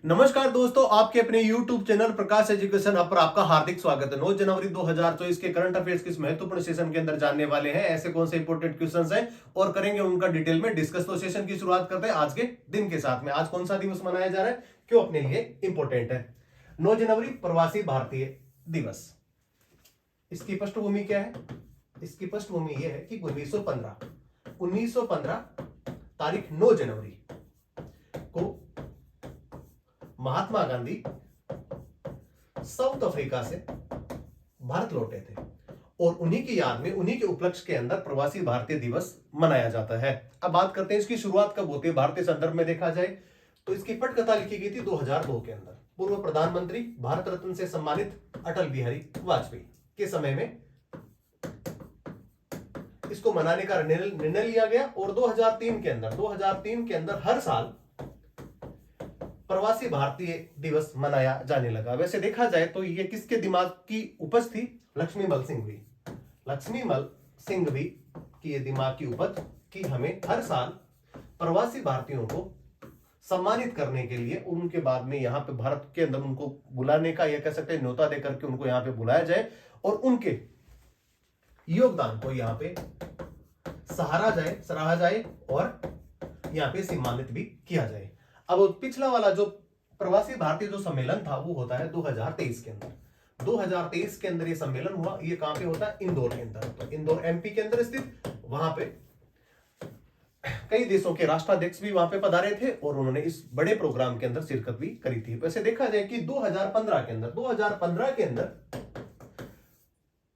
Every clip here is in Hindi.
नमस्कार दोस्तों, आपके अपने YouTube चैनल प्रकाश एजुकेशन हब पर आपका हार्दिक स्वागत है। 9 जनवरी 2024 के करंट अफेयर्स के इस महत्वपूर्ण सेशन के अंदर जानने वाले हैं ऐसे कौन से इंपॉर्टेंट क्वेश्चंस हैं और करेंगे उनका डिटेल में डिस्कस। तो सेशन की शुरुआत करते हैं आज के दिन के साथ में। आज कौन सा दिवस मनाया जा रहा है, क्यों अपने लिए इंपॉर्टेंट है? 9 जनवरी प्रवासी भारतीय दिवस। इसकी पृष्ठभूमि क्या है? इसकी पृष्ठभूमि यह है कि 1915 तारीख 9 जनवरी को महात्मा गांधी साउथ अफ्रीका से भारत लौटे थे और उन्हीं की याद में, उन्हीं के उपलक्ष्य के अंदर प्रवासी भारतीय दिवस मनाया जाता है। अब बात करते हैं इसकी शुरुआत कब होती है। भारतीय संदर्भ में देखा जाए तो इसकी पटकथा लिखी गई थी 2002 के अंदर। पूर्व प्रधानमंत्री, भारत रत्न से सम्मानित अटल बिहारी वाजपेयी के समय में इसको मनाने का निर्णय लिया गया और 2003 के अंदर हर साल प्रवासी भारतीय दिवस मनाया जाने लगा। वैसे देखा जाए तो ये किसके दिमाग की उपज थी? लक्ष्मीमल सिंह भी की ये दिमाग की उपज कि हमें हर साल प्रवासी भारतीयों को सम्मानित करने के लिए उनके बाद में यहाँ पे भारत के अंदर उनको बुलाने का, यह कह सकते हैं न्योता देकर के उनको यहाँ पे बुलाया जाए और उनके योगदान को यहाँ पे सराहा जाए और यहाँ पे सम्मानित भी किया जाए। अब पिछला वाला जो प्रवासी भारतीय जो सम्मेलन था वो होता है 2023 के अंदर। 2023 के अंदर ये सम्मेलन हुआ। ये कहां पे होता है? इंदौर के अंदर। तो इंदौर एमपी के अंदर स्थित, वहां पे कई देशों के राष्ट्राध्यक्ष भी वहां पे पधारे थे और उन्होंने इस बड़े प्रोग्राम के अंदर शिरकत भी करी थी। वैसे देखा जाए कि 2015 के अंदर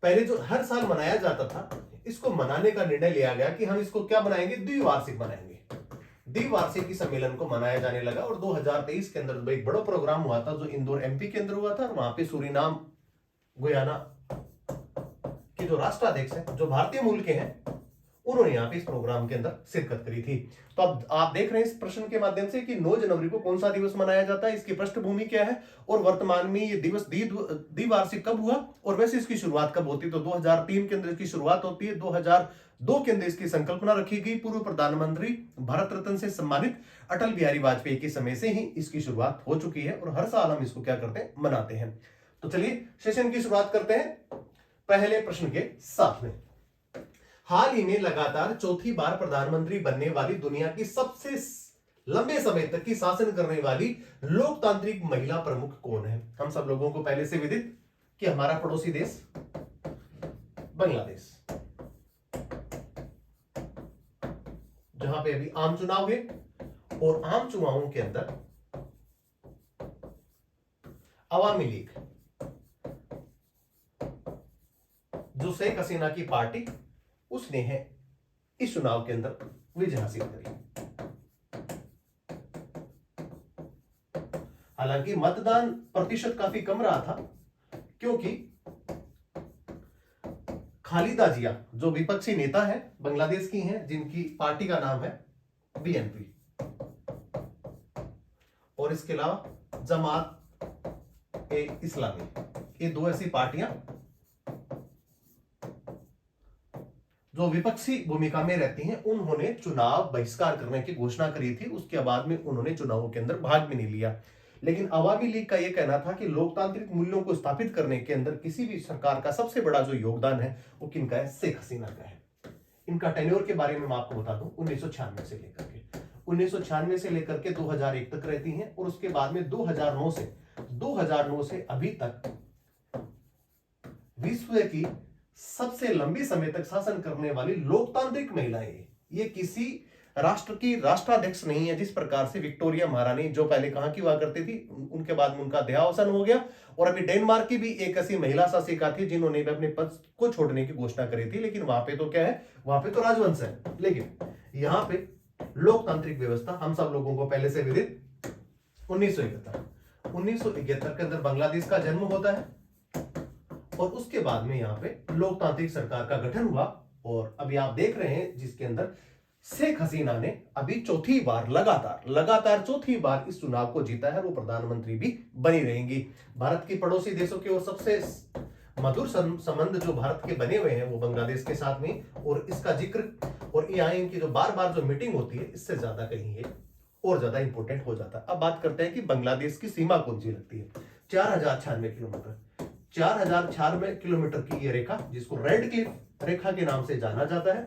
पहले जो हर साल मनाया जाता था, इसको मनाने का निर्णय लिया गया कि हम इसको क्या बनाएंगे? द्विवार्षिक बनाएंगे। द्विवार्षिकी सम्मेलन को मनाया जाने लगा और 2023 के अंदर एक बड़ा प्रोग्राम हुआ था जो इंदौर एमपी के अंदर हुआ था और वहां पे सूरीनाम गुयाना के जो राष्ट्राध्यक्ष हैं, जो भारतीय मूल के हैं, उन्होंने यहाँ पे इस प्रोग्राम के अंदर शिरकत करी थी। तो अब आप देख रहे हैं इस प्रश्न के माध्यम से कि 9 जनवरी को कौन सा दिवस मनाया जाता है, इसकी पृष्ठभूमि क्या है और वर्तमान में ये दिवस द्विवार्षिक कब हुआ और वैसे इसकी शुरुआत कब होती है। तो 2003 के अंदर इसकी शुरुआत होती है। 2002 के अंदर इसकी संकल्पना रखी गई। पूर्व प्रधानमंत्री, भारत रत्न से सम्मानित अटल बिहारी वाजपेयी के समय से ही इसकी शुरुआत हो चुकी है और हर साल हम इसको क्या करते हैं? मनाते हैं। तो चलिए सेशन की शुरुआत करते हैं पहले प्रश्न के साथ में। हाल ही में लगातार चौथी बार प्रधानमंत्री बनने वाली दुनिया की सबसे लंबे समय तक की शासन करने वाली लोकतांत्रिक महिला प्रमुख कौन है? हम सब लोगों को पहले से विदित कि हमारा पड़ोसी देश बांग्लादेश, जहां पे अभी आम चुनाव है और आम चुनावों के अंदर अवामी लीग, जो शेख हसीना की पार्टी, उसने है इस चुनाव के अंदर विजय हासिल करी। हालांकि मतदान प्रतिशत काफी कम रहा था क्योंकि खालिदा जिया जो विपक्षी नेता है, बांग्लादेश की हैं, जिनकी पार्टी का नाम है बीएनपी, और इसके अलावा जमात ए इस्लामी, ये दो ऐसी पार्टियां जो विपक्षी भूमिका में रहती हैं, उन्होंने चुनाव बहिष्कार करने की घोषणा करी थी। उसके बाद में उन्होंने चुनावों के अंदर भाग भी नहीं लिया। लेकिन अवामी लीग का यह कहना था कि लोकतांत्रिक मूल्यों को स्थापित करने के अंदर किसी भी सरकार का सबसे बड़ा जो योगदान है वो किनका है? शेख हसीना का है। इनका टेन्योर के बारे में मैं आपको बता दूं, 1996 से लेकर के 2001 तक रहती हैं और उसके बाद में 2009 से अभी तक विश्व की सबसे लंबी समय तक शासन करने वाली लोकतांत्रिक महिलाएं। ये किसी राष्ट्र की राष्ट्राध्यक्ष नहीं है। जिस प्रकार से विक्टोरिया महारानी, जो पहले कहां की हुआ करती थी, उनके बाद में उनका देहावसान हो गया और अभी डेनमार्क की भी एक ऐसी महिला शासिका थी जिन्होंने भी अपने पद को छोड़ने की घोषणा करी थी। लेकिन वहां पे तो क्या है? वहां पे तो राजवंश है। लेकिन यहां पे लोकतांत्रिक व्यवस्था हम सब लोगों को पहले से विदित। 1971 के अंदर बांग्लादेश का जन्म होता है और उसके बाद में यहाँ पे लोकतांत्रिक सरकार का गठन हुआ और अभी आप देख रहे हैं जिसके अंदर शेख हसीना ने अभी चौथी बार लगातार चौथी बार इस चुनाव को जीता है। वो प्रधानमंत्री भी बनी रहेंगी। भारत की पड़ोसी देशों के और सबसे मधुर संबंध जो भारत के बने हुए हैं वो बांग्लादेश के साथ में, और इसका जिक्र और यहाँ इनकी जो बार बार जो मीटिंग होती है, इससे ज्यादा कहीं ये और ज्यादा इंपॉर्टेंट हो जाता है। अब बात करते हैं कि बांग्लादेश की सीमा कौन सी लगती है। 4096 किलोमीटर, 4096 किलोमीटर की ये रेखा, जिसको रेड क्लिफ रेखा के नाम से जाना जाता है,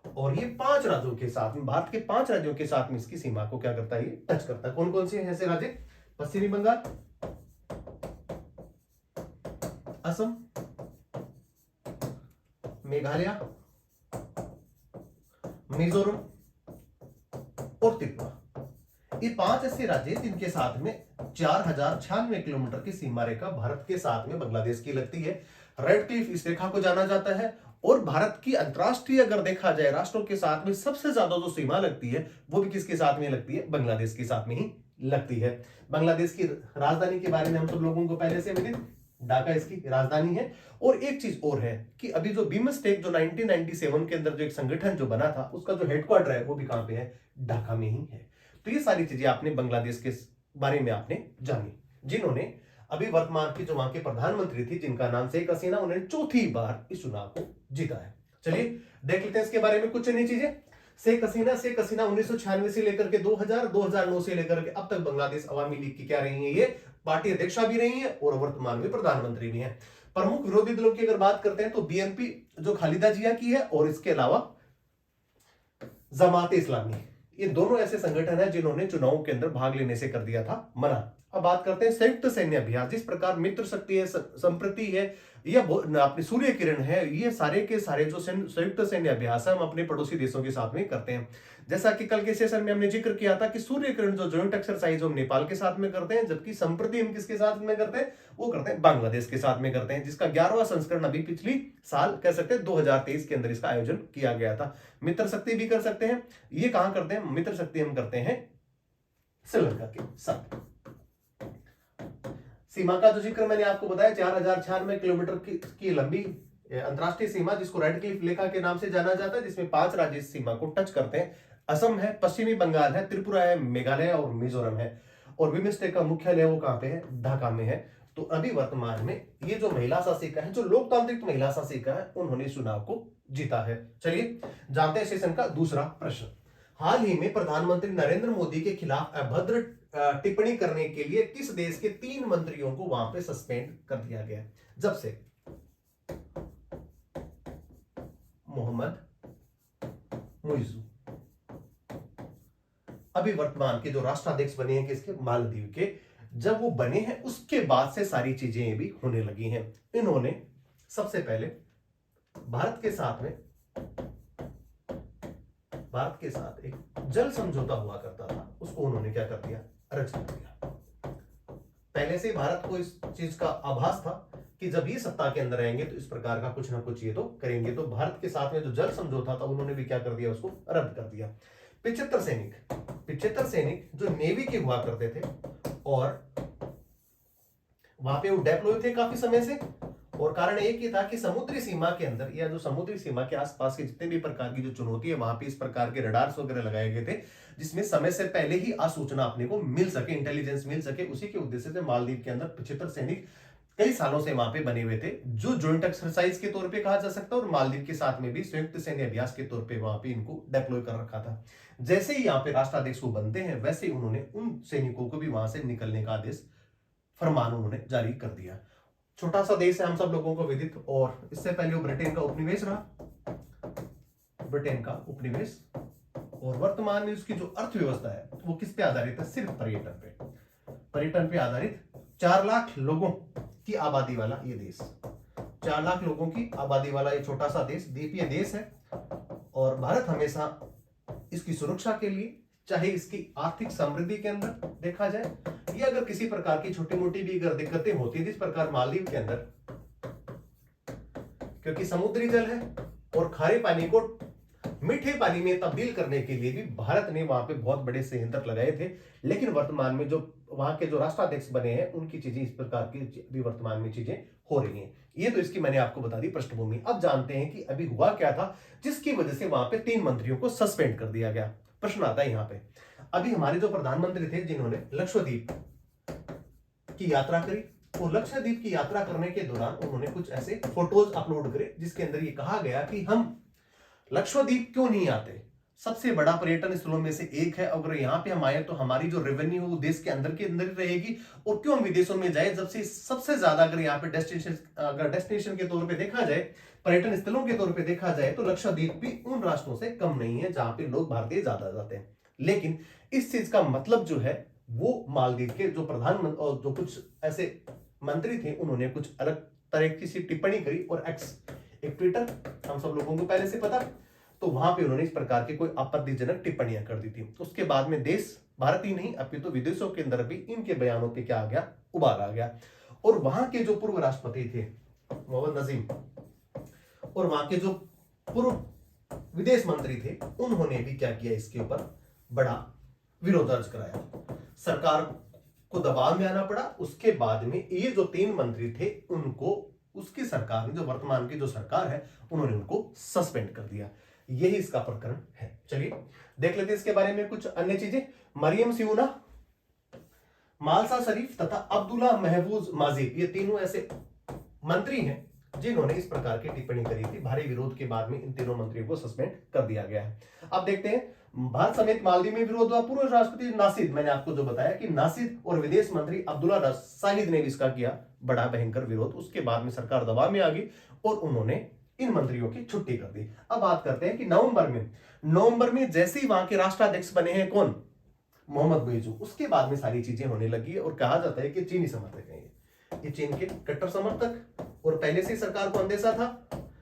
और ये 5 राज्यों के साथ में, भारत के 5 राज्यों के साथ में इसकी सीमा को क्या करता है, ये टच करता है। कौन कौन से हैं ऐसे राज्य? पश्चिमी बंगाल, असम, मेघालय, मिजोरम और त्रिपुरा। ये 5 ऐसे राज्य जिनके साथ में 4096 किलोमीटर की सीमा रेखा भारत के साथ में बांग्लादेश की लगती है। रेड क्लिफ इस रेखा को जाना जाता है। और भारत की अंतरराष्ट्रीय अगर देखा जाए राष्ट्रों के साथ में सबसे ज्यादा जो सीमा लगती है वो भी किसके साथ में लगती है? बांग्लादेश के साथ में ही लगती है। बांग्लादेश की राजधानी के बारे में हम सब लोगों को पहले से विदित, ढाका इसकी राजधानी है। और एक चीज और है कि अभी जो बिम्स्टेक जो 1997 के अंदर जो एक संगठन जो बना था उसका जो हेडक्वार्टर है वो भी कहां पे है? ढाका में ही है। तो ये सारी चीजें आपने बांग्लादेश के बारे में आपने जानी। जिन्होंने अभी वर्तमान की जो वहां के प्रधानमंत्री थी जिनका नाम शेख हसीना, उन्होंने चौथी बार इस चुनाव को जीता है। चलिए देख लेते हैं इसके बारे में कुछ नई चीजें। शेख हसीना 1996 से लेकर के 2009 से लेकर के अब तक बांग्लादेश अवामी लीग की क्या रही है? ये पार्टी अध्यक्षा भी रही है और वर्तमान में प्रधानमंत्री भी हैं। प्रमुख विरोधी दलों की अगर बात करते हैं तो बीएनपी जो खालिदा जिया की है, और इसके अलावा जमात इस्लामी, ये दोनों ऐसे संगठन है जिन्होंने चुनावों के अंदर भाग लेने से कर दिया था मना। अब बात करते हैं संयुक्त सैन्य अभ्यास। जिस प्रकार मित्र शक्ति है, संप्रति है, या अपनी सूर्य किरण है, ये सारे के सारे जो संयुक्त सैन्य अभ्यास है हम अपने पड़ोसी देशों के साथ में करते हैं। जैसा कि कल के सेशन में हमने जिक्र किया था कि सूर्य किरण जो जॉइंट एक्सरसाइज हम नेपाल के साथ में करते हैं, जबकि संप्रति हम किसके साथ में करते हैं? वो करते हैं बांग्लादेश के साथ में करते हैं, जिसका 11वां संस्करण अभी पिछली साल कह सकते हैं 2023 के अंदर इसका आयोजन किया गया था। मित्र शक्ति भी कर सकते हैं। ये कहां करते हैं? मित्र शक्ति हम करते हैं श्रीलंका के साथ। सीमा का जो जिक्र मैंने आपको बताया, 4096 किलोमीटर की लंबी अंतरराष्ट्रीय सीमा, जिसको रेड क्लिफ रेखा के नाम से जाना जाता है, जिसमें 5 राज्य इस सीमा को टच करते हैं। असम है, पश्चिमी बंगाल है, त्रिपुरा है, मेघालय और मिजोरम है। और बिम्स्टेक का मुख्यालय वो कहां पे है? ढाका में है। तो अभी वर्तमान में ये जो महिला शासिका है, जो लोकतांत्रिक महिला शासिका है, उन्होंने चुनाव को जीता है। चलिए जानते हैं सेशन का दूसरा प्रश्न। हाल ही में प्रधानमंत्री नरेंद्र मोदी के खिलाफ अभद्र टिप्पणी करने के लिए किस देश के 3 मंत्रियों को वहां पे सस्पेंड कर दिया गया? जब से मोहम्मद मुइज़ू अभी वर्तमान के जो राष्ट्राध्यक्ष बने हैं किसके? मालदीव के। जब वो बने हैं उसके बाद से सारी चीजें भी होने लगी हैं। इन्होंने सबसे पहले भारत के साथ एक जल समझौता हुआ करता था, उसको उन्होंने क्या कर दिया? रद्द कर दिया। पहले से भारत को इस चीज का आभास था कि जब ये सत्ता के अंदर रहेंगे तो इस प्रकार का कुछ ना कुछ ये तो करेंगे। तो भारत के साथ में जो जल समझौता था उन्होंने भी क्या कर दिया? उसको रद्द कर दिया। 75 सैनिक जो नेवी के हुआ करते थे और वहां पे वो डेप्लॉय थे काफी समय से, और कारण एक ही था कि समुद्री सीमा के अंदर या जो समुद्री सीमा के आसपास के जितने भी प्रकार की जो चुनौती है वहां पे इस प्रकार के रडार्स वगैरह लगाए गए थे, जिसमें समय से पहले ही आसूचना अपने को मिल सके, इंटेलिजेंस मिल सके। उसी के उद्देश्य से मालदीव के अंदर 75 सैनिक कई सालों से वहां पे बने हुए थे, जो ज्वाइंट एक्सरसाइज के तौर पे कहा जा सकता है, और मालदीव के साथ में भी संयुक्त सैन्य अभ्यास के तौर पे वहां पे इनको डेप्लॉय कर रखा था। जैसे ही यहाँ पे राष्ट्राध्यक्ष वो बनते हैं वैसे ही उन्होंने उन सैनिकों को भी वहां से निकलने का आदेश, फरमान उन्होंने जारी कर दिया। छोटा सा देश है हम सब लोगों को विदित, और इससे पहले वो ब्रिटेन का उपनिवेश रहा, ब्रिटेन का उपनिवेश। और वर्तमान में उसकी जो अर्थव्यवस्था है वो किस पे आधारित है? सिर्फ पर्यटन पे आधारित। 4 लाख लोगों की आबादी वाला ये देश, 4 लाख लोगों की आबादी वाला ये छोटा सा देश, द्वीपीय देश है। और भारत हमेशा इसकी सुरक्षा के लिए, चाहे इसकी आर्थिक समृद्धि के अंदर देखा जाए, या अगर किसी प्रकार की छोटी मोटी भी अगर दिक्कतें होती है, जिस प्रकार मालदीव के अंदर, क्योंकि समुद्री जल है और खारे पानी को मीठे पानी में तब्दील करने के लिए भी भारत ने वहां पे बहुत बड़े संयंत्र लगाए थे। लेकिन वर्तमान में जो वहां के जो राष्ट्राध्यक्ष बने हैं उनकी चीजें इस प्रकार की भी वर्तमान में चीजें हो रही हैं। ये तो इसकी मैंने आपको बता दी पृष्ठभूमि। अब जानते हैं कि अभी हुआ क्या था जिसकी वजह से वहां पे 3 मंत्रियों को सस्पेंड कर दिया गया। प्रश्न आता है यहाँ पे, अभी हमारे जो प्रधानमंत्री थे जिन्होंने लक्षद्वीप की यात्रा करी, और लक्षद्वीप की यात्रा करने के दौरान उन्होंने कुछ ऐसे फोटोज अपलोड करे जिसके अंदर ये कहा गया कि हम लक्षद्वीप क्यों नहीं आते, सबसे बड़ा पर्यटन स्थलों में से एक है। अगर यहाँ पे हम आए तो हमारी जो रेवेन्यू है वो देश के अंदर ही रहेगी। और क्यों हम विदेशों में जाए, जब से सबसे ज्यादा अगर यहाँ पे डेस्टिनेशन के तौर पे देखा जाए, पर्यटन स्थलों के तौर पे देखा जाए, तो लक्षद्वीप भी उन राष्ट्रों से कम नहीं है जहां पे लोग भारतीय ज्यादा जाते हैं। लेकिन इस चीज का मतलब जो है वो मालदीव के जो प्रधानमंत्री और जो कुछ ऐसे मंत्री थे उन्होंने कुछ अलग तरह की सी टिप्पणी करी, और एक्स एक ट्विटर हम सब लोगों को पहले से पता, तो वहां पे उन्होंने इस प्रकार की कोई आपत्तिजनक टिप्पणियां कर दी थी। उसके बाद में देश, भारत ही नहीं अपितु तो विदेशों के अंदर भी इनके बयानों पे क्या आ गया, उबाल आ गया। और वहां के जो पूर्व राष्ट्रपति थे मोहम्मद नजीम, और वहां के जो पूर्व विदेश मंत्री थे, उन्होंने भी क्या किया, इसके ऊपर बड़ा विरोध दर्ज कराया। सरकार को दबाव में आना पड़ा। उसके बाद में ये जो 3 मंत्री थे उनको उसकी सरकार ने, जो वर्तमान की जो सरकार है, उन्होंने उनको सस्पेंड कर दिया। यही इसका प्रकरण है। चलिए देख लेते हैं इसके बारे में कुछ अन्य चीजें। मरियम सियूना, मालसा शरीफ तथा अब्दुल्ला महफूज माजिद, ये तीनों ऐसे मंत्री हैं जिन्होंने इस प्रकार की टिप्पणी करी थी। भारी विरोध के बाद में इन तीनों मंत्रियों को सस्पेंड कर दिया गया है। अब देखते हैं, भारत समेत मालदीव में विरोध हुआ। पूर्व राष्ट्रपति नासिद, मैंने आपको जो बताया कि नासिद और विदेश मंत्री अब्दुल्ला शाहिद ने भी इसका किया बड़ा भयंकर विरोध। उसके बाद में सरकार दबाव में आ गई और उन्होंने इन मंत्रियों की छुट्टी कर दी। अब बात करते हैं कि नवंबर में जैसे ही वहां के राष्ट्राध्यक्ष बने हैं कौन, मोहम्मद बेजू, उसके बाद में सारी चीजें होने लगी है। और कहा जाता है कि चीनी समर्थक हैं ये चीन के कट्टर समर्थक, और पहले से सरकार को अंदेशा था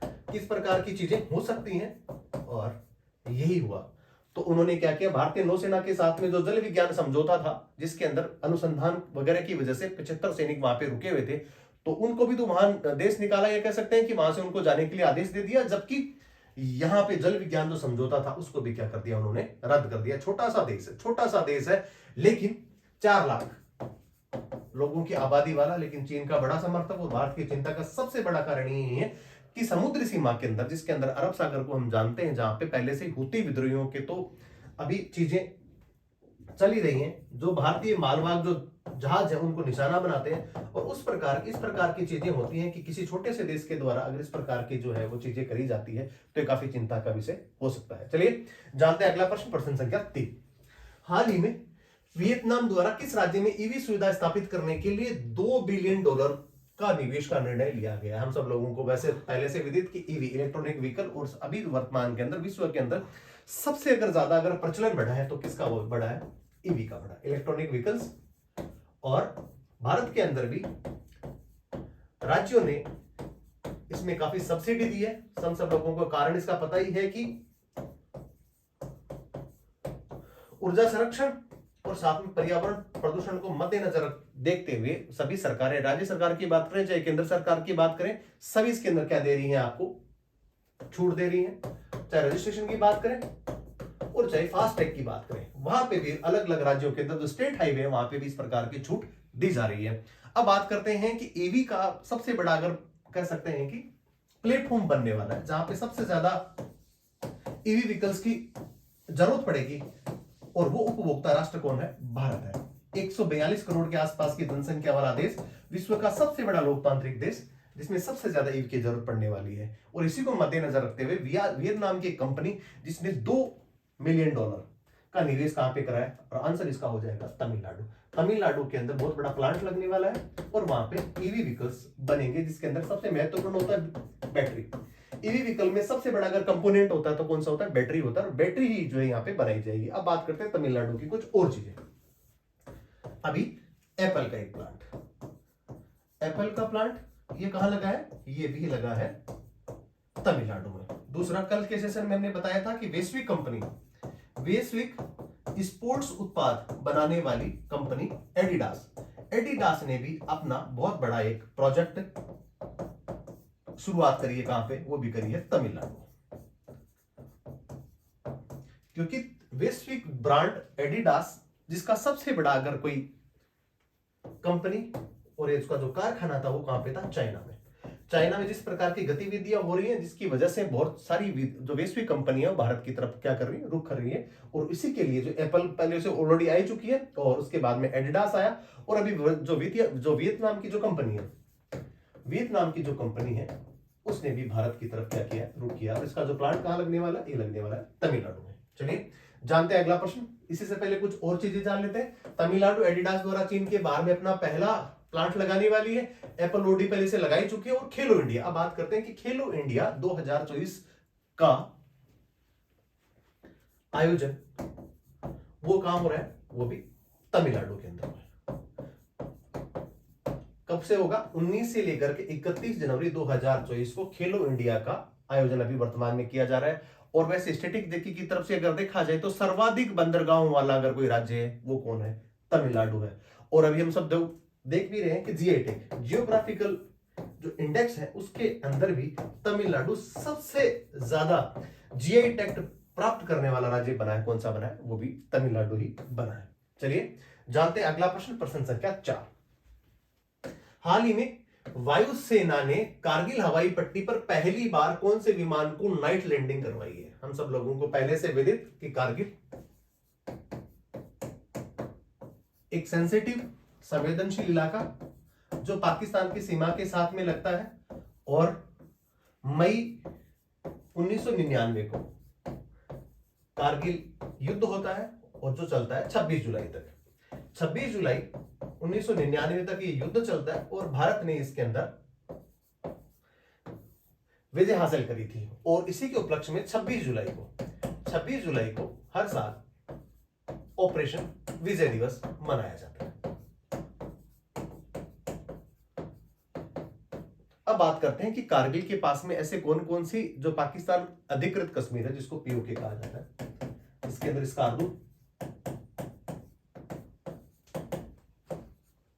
कि इस प्रकार की चीजें हो सकती हैं, और यही हुआ। तो उन्होंने क्या किया, भारतीय नौसेना के साथ में जो जल विज्ञान समझौता था, जिसके अंदर अनुसंधान वगैरह की वजह से 75 सैनिक वहां पे रुके हुए थे, तो उनको भी तो वहां देश निकाला, ये कह सकते हैं कि वहां से उनको जाने के लिए आदेश दे दिया। जबकि यहां पे जल विज्ञान जो समझौता था उसको भी क्या कर दिया, उन्होंने रद्द कर दिया। छोटा सा देश है लेकिन 4 लाख लोगों की आबादी वाला, लेकिन चीन का बड़ा समर्थक। और भारत की चिंता का सबसे बड़ा कारण यही है कि समुद्री सीमा के अंदर, जिसके अंदर अरब सागर को हम जानते हैं, जहां पे पहले से हूती विद्रोहियों के तो अभी चीजें चल ही रही हैं, जो भारतीय मालवाहक जो जहाज है उनको निशाना बनाते हैं। और इस प्रकार की चीजें होती हैं कि किसी छोटे से देश के द्वारा अगर इस प्रकार की जो है वो चीजें करी जाती है तो काफी चिंता का विषय हो सकता है। चलिए जानते हैं अगला प्रश्न संख्या 3। हाल ही में वियतनाम द्वारा किस राज्य में ईवी सुविधा स्थापित करने के लिए $2 बिलियन का निवेश का निर्णय लिया गया। हम सब लोगों को वैसे पहले से विदित कि ईवी इलेक्ट्रॉनिक व्हीकल, और अभी वर्तमान के अंदर विश्व के अंदर सबसे अगर प्रचलन बढ़ा है तो किसका वो बढ़ा है, ईवी का बढ़ा, इलेक्ट्रॉनिक व्हीकल्स। और भारत के अंदर भी राज्यों ने इसमें काफी सब्सिडी दी है। सब लोगों को कारण इसका पता ही है कि ऊर्जा संरक्षण और साथ में पर्यावरण प्रदूषण को मद्देनजर देखते हुए सभी सरकारें, राज्य सरकार की बात करें चाहे केंद्र सरकार की बात करें, सभी इसके अंदर क्या दे रही हैं, आपको छूट दे रही हैं। चाहे रजिस्ट्रेशन की बात करें और चाहे फास्ट टैग की बात करें, वहां पे भी अलग अलग राज्यों के अंदर जो स्टेट हाईवे है वहां पे भी इस प्रकार की छूट दी जा रही है। अब बात करते हैं कि ईवी का सबसे बड़ा, अगर कह सकते हैं कि प्लेटफॉर्म बनने वाला है जहां पे सबसे ज्यादा ईवी व्हीकल्स की जरूरत पड़ेगी, और वो उपभोक्ता राष्ट्र कौन है, भारत है। 142 करोड़ के आसपास की जनसंख्या वाला देश, विश्व का सबसे बड़ा लोकतांत्रिक देश, जिसमें सबसे ज्यादा ईवी की जरूरत पड़ने वाली है। और इसी को मद्देनजर रखते हुए वियतनाम की कंपनी जिसने $2 मिलियन का निवेश कहां पे करा है, और आंसर इसका हो जाएगा तमिलनाडु के अंदर बहुत बड़ा प्लांट लगने वाला है, और वहां पे ईवी व्हीकल्स बनेंगे, जिसके अंदर सबसे महत्वपूर्ण होता है बैटरी। ईवी व्हीकल में सबसे बड़ा अगर कंपोनेंट होता है तो कौन सा होता है, बैटरी होता है, और बैटरी ही जो है यहाँ पे बनाई जाएगी। अब बात करते हैं तमिलनाडु की कुछ और चीजें। अभी एप्पल का एक प्लांट, एप्पल का प्लांट ये कहां लगा है, ये भी लगा है तमिलनाडु में। दूसरा, कल के सेशन में हमने बताया था कि वैश्विक स्पोर्ट्स उत्पाद बनाने वाली कंपनी एडिडास ने भी अपना बहुत बड़ा एक प्रोजेक्ट शुरुआत करी है। कहां पे, वो भी करी है तमिलनाडु, क्योंकि वैश्विक ब्रांड एडिडास, जिसका सबसे बड़ा अगर कोई कंपनी और इसका जो कारखाना था वो कहां पे था, चाइना में जिस प्रकार की गतिविधियां हो रही हैं, जिसकी वजह से बहुत सारी जो वैश्विक कंपनियां भारत की तरफ क्या कर रही है, रुख कर रही है। और इसी के लिए जो एप्पल पहले से ऑलरेडी आई चुकी है, और उसके बाद में एडिडास आया, और अभी जो वियतनाम की जो कंपनी है उसने भी भारत की तरफ क्या किया, रुख किया। और इसका जो प्लांट कहां लगने वाला है, ये लगने वाला है तमिलनाडु में। चलिए जानते हैं अगला प्रश्न। इसी से पहले कुछ और चीजें जान लेते हैं। तमिलनाडु एडिडास द्वारा चीन के बाहर में अपना पहला प्लांट लगाने वाली है। एप्पल ओडी पहले से लगाई चुकी है। और खेलो इंडिया, अब बात करते हैं कि खेलो इंडिया 2024 का आयोजन वो कहां हो रहा है, वो भी तमिलनाडु के अंदर है। कब से होगा? 19 से लेकर के 31 जनवरी 2024 को खेलो इंडिया का आयोजन अभी वर्तमान में किया जा रहा है। और वैसे स्टैटिक देखी की तरफ से अगर देखा जाए तो सर्वाधिक बंदरगाहों वाला अगर कोई राज्य है वो कौन है? तमिलनाडु है। और अभी हम सब देख भी रहे हैं कि जीआईटेक जियोग्राफिकल जो इंडेक्स है उसके अंदर भी तमिलनाडु सबसे ज्यादा जीआई टैग प्राप्त करने वाला राज्य बना है। कौन सा बना है? वो भी तमिलनाडु ही बना है। चलिए जानते हैं अगला प्रश्न, प्रश्न संख्या 4। हाल ही में वायुसेना ने कारगिल हवाई पट्टी पर पहली बार कौन से विमान को नाइट लैंडिंग करवाई है? हम सब लोगों को पहले से विदित कि कारगिल एक सेंसिटिव संवेदनशील इलाका जो पाकिस्तान की सीमा के साथ में लगता है। और मई 1999 को कारगिल युद्ध होता है और जो चलता है 26 जुलाई तक। 26 जुलाई 1999 तक ये युद्ध चलता है और भारत ने इसके अंदर विजय हासिल करी थी। और इसी के उपलक्ष्य में 26 जुलाई को हर साल ऑपरेशन विजय दिवस मनाया जाता है। अब बात करते हैं कि कारगिल के पास में ऐसे कौन कौन सी जो पाकिस्तान अधिकृत कश्मीर है जिसको पीओके कहा जाता है। इसके अंदर Skardu,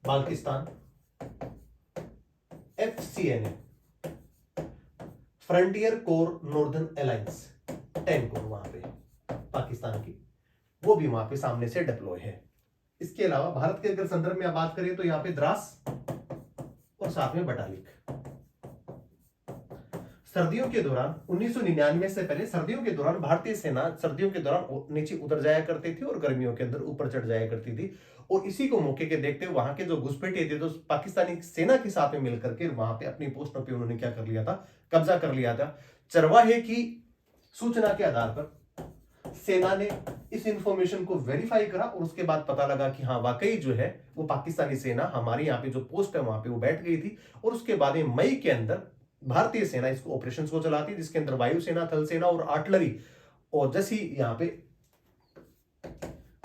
Baltistan, FCNA, frontier core northern alliance 10 core वहां पे पाकिस्तान की, वो भी वहां पे सामने से डिप्लॉय है। इसके अलावा भारत के अगर संदर्भ में आप बात करें तो यहाँ पे द्रास और साथ में बटालिक। सर्दियों के दौरान 1999 से पहले सर्दियों के दौरान भारतीय सेना सर्दियों के दौरान नीचे उतर जाया करती थी और गर्मियों के अंदर ऊपर चढ़ जाया करती थी। और इसी को मौके के देखते हुए वहां के जो घुसपैठिए थे तो पाकिस्तानी सेना के साथ में मिलकर के वहां पे अपनी पोस्टों पे उन्होंने क्या कर लिया था? कब्जा कर लिया था। चरवाहे की सूचना के आधार पर सेना ने इस इंफॉर्मेशन को वेरीफाई करा और उसके बाद पता लगा कि हाँ वाकई जो है वो पाकिस्तानी सेना हमारी यहाँ पे जो पोस्ट है वहां पे वो बैठ गई थी। और उसके बाद मई के अंदर भारतीय सेना इसको ऑपरेशंस को चलाती, जिसके अंदर वायुसेना, थल सेना और आर्टिलरी और जैसी यहाँ पे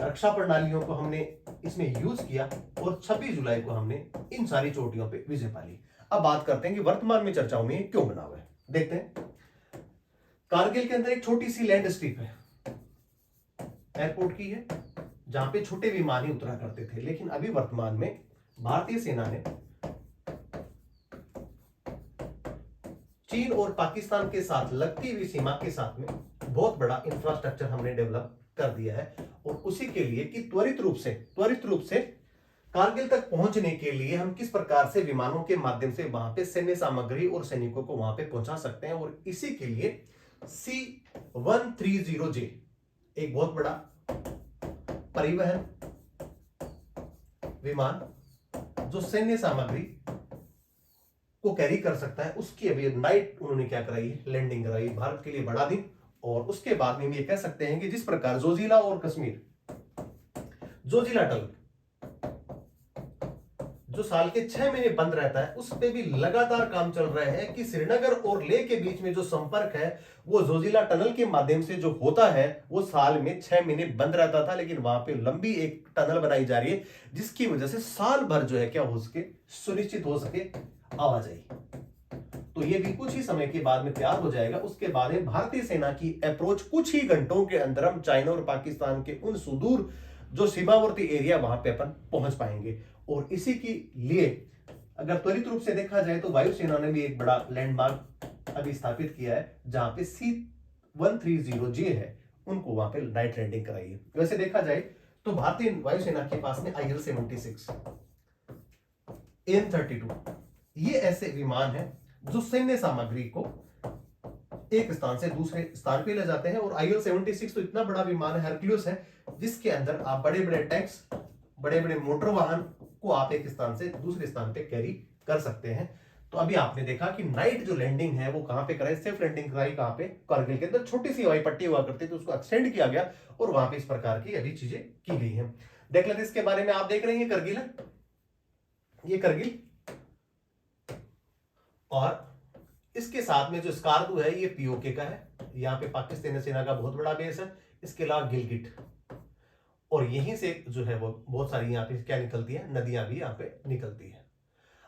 रक्षा प्रणालियों को हमने इसमें यूज किया और 26 जुलाई को हमने इन सारी चोटियों पे विजय पाली। अब बात करते हैं कि वर्तमान में चर्चाओं में क्यों बना हुआ है। देखते हैं। कारगिल के अंदर एक छोटी सी लैंड स्ट्रिप है, एयरपोर्ट की है, जहां पे छोटे विमान ही उतरा करते थे। लेकिन अभी वर्तमान में भारतीय सेना ने चीन और पाकिस्तान के साथ लगती हुई सीमा के साथ में बहुत बड़ा इंफ्रास्ट्रक्चर हमने डेवलप कर दिया है। और उसी के लिए कि त्वरित रूप से कारगिल तक पहुंचने के लिए हम किस प्रकार से विमानों के माध्यम से वहां पे सैन्य सामग्री और सैनिकों को वहां पे पहुंचा सकते हैं। और इसी के लिए C-130J एक बहुत बड़ा परिवहन विमान जो सैन्य सामग्री को कैरी कर सकता है, उसकी अभी नाइट उन्होंने क्या कराई है? लैंडिंग कराई। भारत के लिए बड़ा दिन। और उसके बाद में ये कह सकते हैं कि जिस प्रकार जोजिला और कश्मीर जोजिला टनल जो साल के 6 महीने बंद रहता है, उस पे भी लगातार काम चल रहा है कि श्रीनगर और लेह के बीच में जो संपर्क है वो जोजिला टनल के माध्यम से जो होता है वो साल में 6 महीने बंद रहता था। लेकिन वहां पे लंबी एक टनल बनाई जा रही है जिसकी वजह से साल भर जो है क्या हो सके, सुनिश्चित हो सके आवाजाही। तो ये भी कुछ ही समय के बाद में तैयार हो जाएगा। उसके बाद में भारतीय सेना की अप्रोच कुछ ही घंटों के अंदर हम चाइना और पाकिस्तान के उन सुदूर जो सीमावर्ती एरिया वहां पे अपन पहुंच पाएंगे। और इसी के लिए अगर त्वरित रूप से देखा जाए तो वायुसेना ने भी एक बड़ा लैंडमार्क अभी स्थापित किया है जहां पे C-130J है, उनको वहां पे नाइट लैंडिंग कराई है। वैसे देखा जाए तो भारतीय वायुसेना के पास में IL-76, AN-32 ये ऐसे विमान हैं जो सैन्य सामग्री को एक स्थान से दूसरे स्थान पे ले जाते हैं। और IL-76 तो इतना बड़ा विमान है, हरक्यूलिस है, जिसके अंदर आप बड़े बड़े टैंक्स, बड़े बड़े मोटर वाहन को आप एक स्थान से दूसरे स्थान पे कैरी कर सकते हैं। तो अभी आपने देखा कि नाइट जो लैंडिंग है वो कहां पे कराई, सेफ लैंडिंग कराई कहां पे, कारगिल के अंदर। छोटी सी हवाई पट्टी हुआ करती थी, उसको एक्सटेंड किया गया और वहां पे इस प्रकार की अभी चीजें की गई हैं। देख लेते इसके बारे में। आप देख रहे हैं ये करगिल है, ये करगिल, और इसके साथ में जो स्कार्दू है ये पीओके का है। यहाँ पे पाकिस्तानी सेना का बहुत बड़ा बेस है। इसके अलावा गिलगिट, और यहीं से जो है वो बहुत सारी यहाँ पे क्या निकलती है, नदियां भी यहाँ पे निकलती है।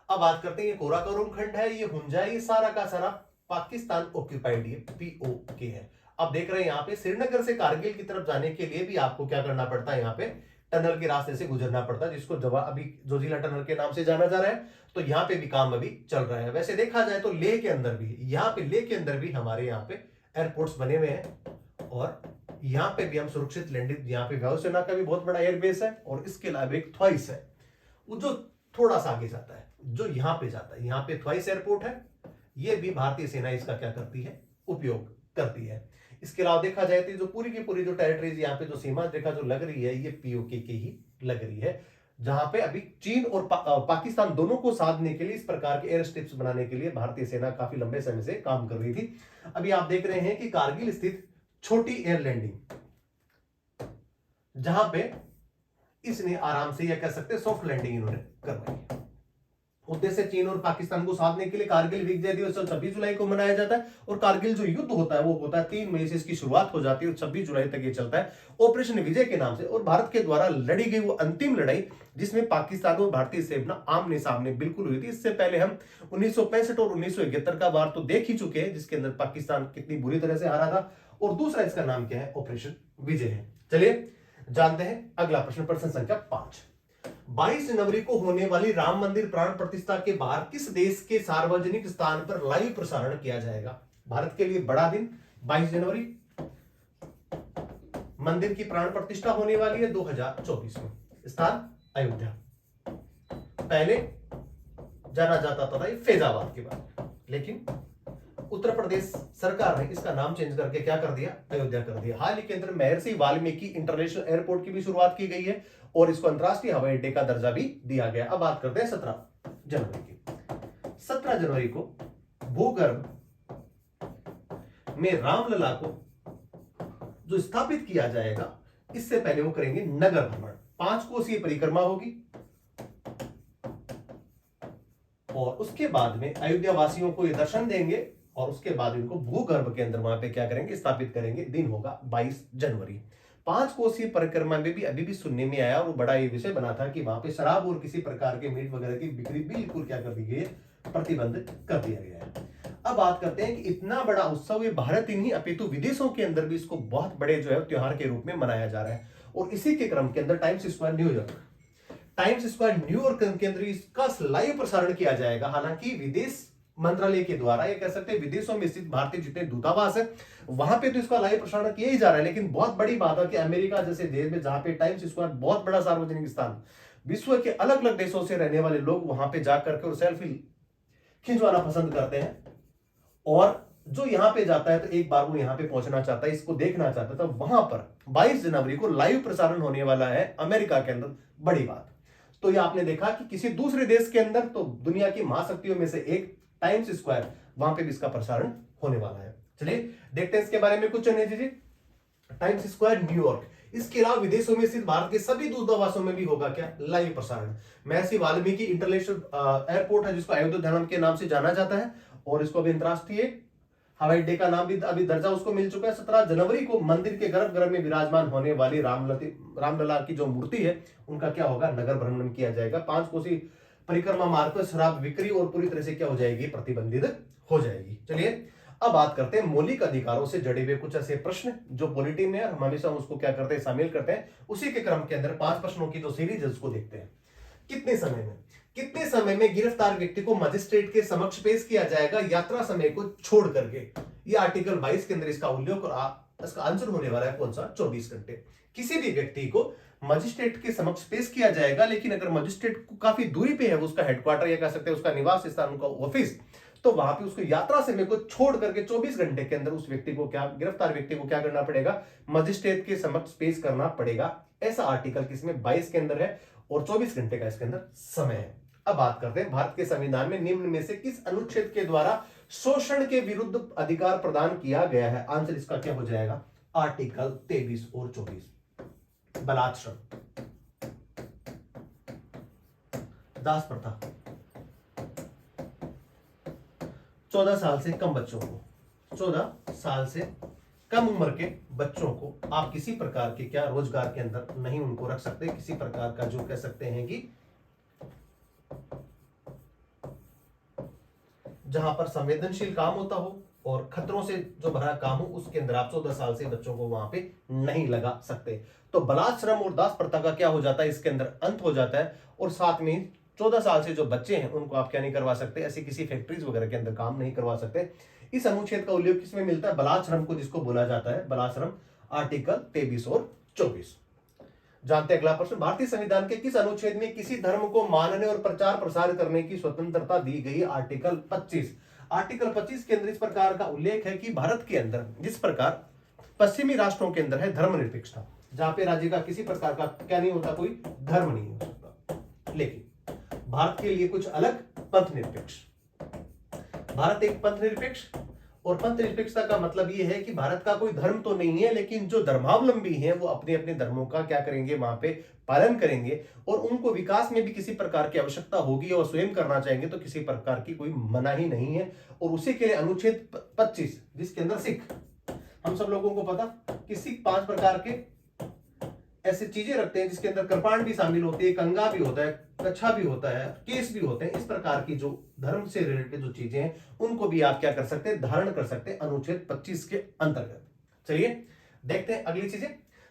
अब बात करते हैं ये कोराकोरम खंड है, ये हुंजा, ये सारा का सारा पाकिस्तान ऑक्यूपाइड, ये पीओके है। अब देख रहे हैं यहाँ पे श्रीनगर से कारगिल की तरफ जाने के लिए भी आपको क्या करना पड़ता है, यहाँ पे टनल के रास्ते से गुजरना पड़ता है, जिसको अभी जोजिला टनल के नाम से जाना जा रहा है। तो यहाँ पे भी काम अभी चल रहा है। वैसे देखा जाए तो लेह के अंदर भी, यहाँ पे लेह के अंदर भी हमारे यहाँ पे एयरपोर्ट्स बने हुए हैं, और यहाँ पे भी हम सुरक्षित लैंडिंग, यहाँ पे वायुसेना का भी बहुत बड़ा एयरबेस है, और इसके अलावा एक थ्वाइस है वो जो थोड़ा सा आगे जाता है, जो यहाँ पे जाता है, यहाँ पे थ्वाइस एयरपोर्ट है, ये भी भारतीय सेना इसका क्या करती है, उपयोग करती है। इसके अलावा देखा जाए तो जो पूरी की पूरी जो टेरिटरीज यहाँ पे जो सीमा रेखा जो लग रही है, ये पीओके की ही लग रही है, जहां पे अभी चीन और पाकिस्तान दोनों को साधने के लिए, इस प्रकार के एयर स्ट्रिप्स बनाने के लिए भारतीय सेना काफी लंबे समय से काम कर रही थी। अभी आप देख रहे हैं कि कारगिल स्थित छोटी एयर लैंडिंग, जहां पे इसने आराम से, या कह सकते हैं सॉफ्ट लैंडिंग इन्होंने करवाई है। उद्देश्य चीन और पाकिस्तान को साधने के लिए कारगिल विजय दिवस 26 जुलाई को मनाया जाता है, और कारगिल जो युद्ध होता है वो होता है 3 मई से इसकी शुरुआत हो जाती है और 26 जुलाई तक ये चलता है ऑपरेशन विजय के नाम से। और भारत के द्वारा लड़ी गई वो अंतिम लड़ाई, जिसमें पाकिस्तान और भारतीय सेना आमने सामने बिल्कुल हुई थी। इससे पहले हम 1965 और 1971 का वार तो देख ही चुके हैं, जिसके अंदर पाकिस्तान कितनी बुरी तरह से हारा था, और दूसरा इसका नाम क्या है, ऑपरेशन विजय है। चलिए जानते हैं अगला प्रश्न, प्रश्न संख्या 5। 22 जनवरी को होने वाली राम मंदिर प्राण प्रतिष्ठा के बाहर किस देश के सार्वजनिक स्थान पर लाइव प्रसारण किया जाएगा? भारत के लिए बड़ा दिन 22 जनवरी, मंदिर की प्राण प्रतिष्ठा होने वाली है 2024 में। स्थान अयोध्या, पहले जाना जाता था ये फैजाबाद के बाद, लेकिन उत्तर प्रदेश सरकार ने इसका नाम चेंज करके क्या कर दिया, अयोध्या कर दिया। हाल ही के अंदर महर्षि वाल्मीकि इंटरनेशनल एयरपोर्ट की भी शुरुआत की गई है, और इसको अंतरराष्ट्रीय हवाई अड्डे का दर्जा भी दिया गया। अब बात करते हैं 17 जनवरी की। 17 जनवरी को भूगर्भ में रामलला को जो स्थापित किया जाएगा, इससे पहले वो करेंगे नगर भ्रमण। 5 कोसीय परिक्रमा होगी, और उसके बाद में अयोध्या वासियों को ये दर्शन देंगे, और उसके बाद इनको भूगर्भ के अंदर वहां पे क्या करेंगे, स्थापित करेंगे। दिन होगा 22 जनवरी। 5 कोसीय परिक्रमा में भी अभी भी सुनने में आया, और वो बड़ा ये विषय बना था कि वहां पे शराब और किसी प्रकार के मीट वगैरह की बिक्री बिल्कुल क्या कर दी गई है, प्रतिबंध कर दिया गया है। अब बात करते हैं कि इतना बड़ा उत्सव ये भारत ही नहीं अपितु विदेशों के अंदर भी इसको बहुत बड़े जो है त्योहार के रूप में मनाया जा रहा है। और इसी के क्रम के अंदर टाइम्स स्क्वायर न्यूयॉर्क के अंदर इसका लाइव प्रसारण किया जाएगा। हालांकि विदेश मंत्रालय के द्वारा, ये कह सकते हैं विदेशों में स्थित भारतीय जितने दूतावास है वहां पे तो इसका लाइव प्रसारण किया ही जा रहा है, लेकिन बहुत बड़ी बात है कि अमेरिका जैसे देश में, जहां पे टाइम्स स्क्वायर बहुत बड़ा सार्वजनिक स्थान, विश्व के अलग अलग देशों से रहने वाले लोग वहां पे जाकर के और सेल्फी खिंचवाना पसंद करते हैं, और जो यहां पे जाता है तो एक बार वो यहां पे पहुंचना चाहता है, इसको देखना चाहता है, तो वहां पर 22 जनवरी को लाइव प्रसारण होने वाला है अमेरिका के अंदर। बड़ी बात। तो ये आपने देखा कि किसी दूसरे देश के अंदर, तो दुनिया की महाशक्तियों में से एक टाइम्स स्क्वायर, वहां पे भी इसका प्रसारण होने वाला है। चलिए देखते हैं इसके बारे में कुछ अन्य चीजें। टाइम्स स्क्वायर न्यूयॉर्क, इसके अलावा विदेशों में स्थित भारत के सभी दूतावासों में भी होगा क्या, लाइव प्रसारण। महर्षि वाल्मीकि इंटरनेशनल एयरपोर्ट है, जिसको अयोध्या के नाम से जाना जाता है, और इसको अभी अंतरराष्ट्रीय हवाई अड्डे का नाम भी अभी दर्जा उसको मिल चुका है। 17 जनवरी को मंदिर के गर्भगृह में विराजमान होने वाली रामलला की जो मूर्ति है, उनका क्या होगा, नगर भ्रमण किया जाएगा। 5 कोसी परिक्रमा मार्ग पर शराब बिक्री और पूरी तरह से क्या हो जाएगी, प्रतिबंधित हो जाएगी। चलिए अब बात करते हैं मौलिक अधिकारों से जुड़े हुए कुछ ऐसे प्रश्न जो पॉलिटी में हम हमेशा उसको क्या करते हैं, शामिल करते हैं। उसी के क्रम के अंदर 5 प्रश्नों की जो सीरीज है उसको देखते हैं। कितने समय में गिरफ्तार व्यक्ति को मजिस्ट्रेट के समक्ष पेश किया जाएगा यात्रा समय को छोड़ करके? ये आर्टिकल 22 के अंदर इसका उल्लेख, और इसका आंसर होने वाला है कौन सा, 24 घंटे। किसी भी व्यक्ति को मजिस्ट्रेट के समक्ष पेश किया जाएगा, लेकिन अगर मजिस्ट्रेट को काफी दूरी पे है उसका हेडक्वार्टर, या कह सकते हैं उसका निवास स्थान, उनका ऑफिस, तो वहां पे उसको यात्रा समय को छोड़ करके 24 घंटे के अंदर उस व्यक्ति को क्या, गिरफ्तार व्यक्ति को क्या करना पड़ेगा, मजिस्ट्रेट के समक्ष पेश करना पड़ेगा। ऐसा आर्टिकल किसमें, 22 के अंदर है, और 24 घंटे का इसके अंदर समय है। अब बात करते हैं भारत के संविधान में निम्न में से किस अनुच्छेद के द्वारा शोषण के विरुद्ध अधिकार प्रदान किया गया है। आंसर इसका क्या हो जाएगा, आर्टिकल 23 और 24। बलात्श्रम, दास प्रथा, 14 साल से कम बच्चों को, 14 साल से कम उम्र के बच्चों को आप किसी प्रकार के क्या रोजगार के अंदर नहीं उनको रख सकते, किसी प्रकार का जो कह सकते हैं कि जहां पर संवेदनशील काम होता हो और खतरों से जो भरा काम हो उसके अंदर आप 14 साल से बच्चों को वहां पे नहीं लगा सकते। तो बलात्श्रम और दास प्रथा का क्या हो जाता है, इसके अंदर अंत हो जाता है। और साथ में 14 साल से जो बच्चे हैं उनको आप क्या नहीं करवा सकते, ऐसी किसी फैक्ट्रीज वगैरह के अंदर काम नहीं करवा सकते। इस अनुच्छेद का उल्लेख किसमें मिलता है, बलात्श्रम को जिसको बोला जाता है बलात्श्रम, आर्टिकल 23 और 24। जानते हैं अगला प्रश्न, भारतीय संविधान के किस अनुच्छेद में किसी धर्म को मानने और प्रचार प्रसार करने की स्वतंत्रता दी गई। आर्टिकल 25। आर्टिकल 25 के अंदर इस प्रकार का उल्लेख है कि भारत के अंदर जिस प्रकार पश्चिमी राष्ट्रों के अंदर है धर्मनिरपेक्षता, जहां पे राज्य का किसी प्रकार का क्या नहीं होता, कोई धर्म नहीं हो सकता, लेकिन भारत के लिए कुछ अलग, पंथ निरपेक्ष। भारत एक पंथ निरपेक्ष, और पंथ निरपेक्षता का मतलब यह है कि भारत का कोई धर्म तो नहीं है, लेकिन जो धर्मावलंबी हैं वो अपने अपने धर्मों का क्या करेंगे, वहां पे पालन करेंगे, और उनको विकास में भी किसी प्रकार की आवश्यकता होगी और स्वयं करना चाहेंगे तो किसी प्रकार की कोई मनाही नहीं है। और उसी के लिए अनुच्छेद 25 जिसके अंदर सिख, हम सब लोगों को पता कि सिख 5 प्रकार के ऐसे चीजें रखते हैं जिसके अंदर कृपाण भी शामिल होती है, कंगा भी होता है, कच्छा भी होता है, केस भी होते हैं। इस प्रकार की जो धर्म से रिलेटेड जो चीजें हैं उनको भी आप क्या कर सकते हैं, धारण कर सकते हैं अनुच्छेद 25 के अंतर्गत। चलिए देखते हैं अगली चीजें।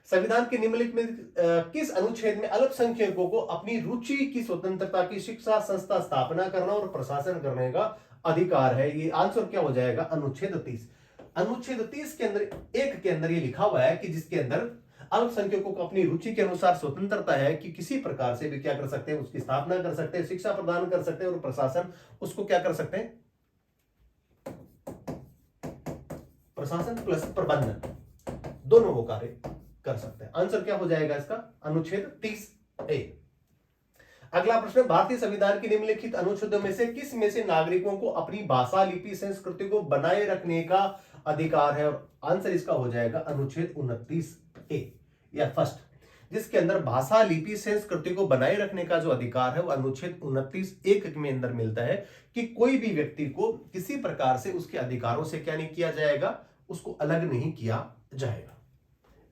संविधान के निम्नलिखित में किस अनुच्छेद में अल्पसंख्यकों को अपनी रुचि की स्वतंत्रता की शिक्षा संस्था स्थापना करना और प्रशासन करने का अधिकार है। ये आंसर क्या हो जाएगा, अनुच्छेद 30। अनुच्छेद 30 के अंदर एक के अंदर ये लिखा हुआ है कि जिसके अंदर अल्पसंख्यकों को अपनी रुचि के अनुसार स्वतंत्रता है कि किसी प्रकार से भी क्या कर सकते हैं, उसकी स्थापना कर सकते हैं, शिक्षा प्रदान कर सकते हैं और प्रशासन उसको क्या कर सकते हैं, प्रशासन प्लस प्रबंधन दोनों वो कार्य कर सकते हैं। आंसर क्या हो जाएगा इसका, अनुच्छेद 30A। अगला प्रश्न, भारतीय संविधान के निम्नलिखित अनुच्छेदों में से किस में से नागरिकों को अपनी भाषा, लिपि, संस्कृति को बनाए रखने का अधिकार है। और आंसर इसका हो जाएगा अनुच्छेद 29A या फर्स्ट, जिसके अंदर भाषा, लिपि, संस्कृति को बनाए रखने का जो अधिकार है वो अनुच्छेद 29(1) में अंदर मिलता है कि कोई भी व्यक्ति को किसी प्रकार से उसके अधिकारों से क्या नहीं किया जाएगा, उसको अलग नहीं किया जाएगा।